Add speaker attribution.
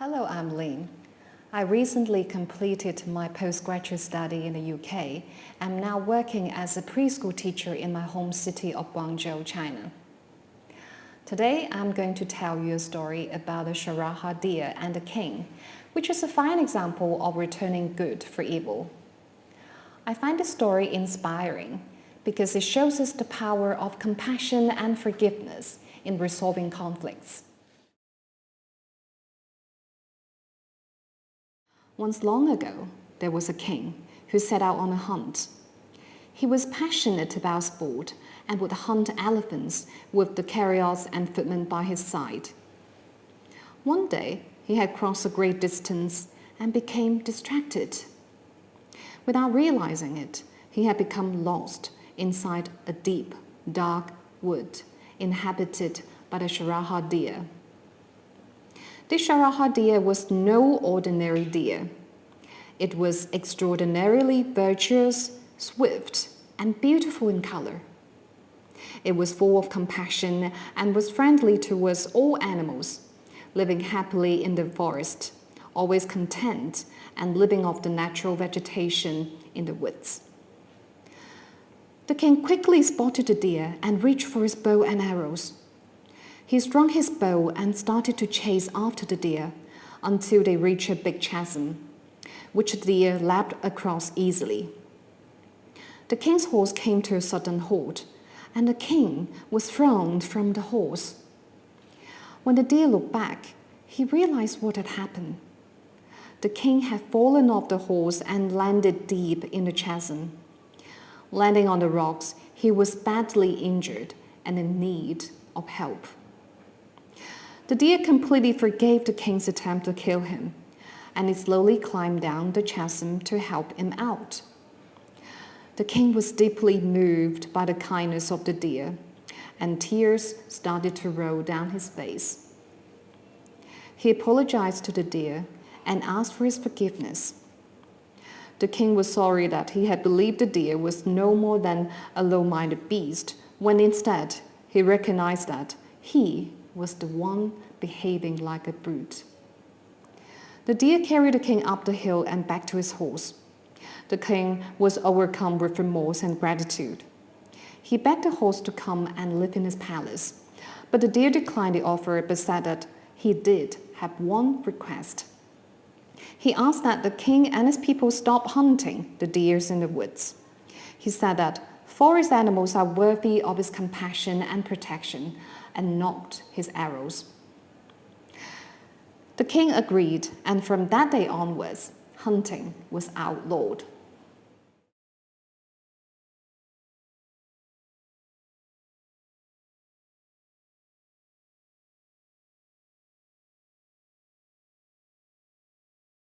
Speaker 1: Hello, I'm Lynn. I recently completed my postgraduate study in the UK. I'm now working as a preschool teacher in my home city of Guangzhou, China. Today, I'm going to tell you a story about the Sharabha deer and the king, which is a fine example of returning good for evil. I find the story inspiring because it shows us the power of compassion and forgiveness in resolving conflicts. Once long ago, there was a king who set out on a hunt. He was passionate about sport and would hunt elephants with the carriers and footmen by his side. One day, he had crossed a great distance and became distracted. Without realizing it, he had become lost inside a deep, dark wood inhabited by the Sharabha deer. This Sharabha deer was no ordinary deer. It was extraordinarily virtuous, swift, and beautiful in color. It was full of compassion and was friendly towards all animals, living happily in the forest, always content and living off the natural vegetation in the woods. The king quickly spotted the deer and reached for his bow and arrows. He strung his bow and started to chase after the deer until they reached a big chasm, which the deer leapt across easily. The king's horse came to a sudden halt, and the king was thrown from the horse. When the deer looked back, he realized what had happened. The king had fallen off the horse and landed deep in the chasm. Landing on the rocks, he was badly injured and in need of help. The deer completely forgave the king's attempt to kill him, and he slowly climbed down the chasm to help him out. The king was deeply moved by the kindness of the deer, and tears started to roll down his face. He apologized to the deer and asked for his forgiveness. The king was sorry that he had believed the deer was no more than a low-minded beast, when instead he recognized that he was the one behaving like a brute. The deer carried the king up the hill and back to his horse. The king was overcome with remorse and gratitude. He begged the horse to come and live in his palace, but the deer declined the offer but said that he did have one request. He asked that the king and his people stop hunting the deers in the woods. He said that forest animals are worthy of his compassion and protection, and not his arrows. The king agreed, and from that day onwards, hunting was outlawed.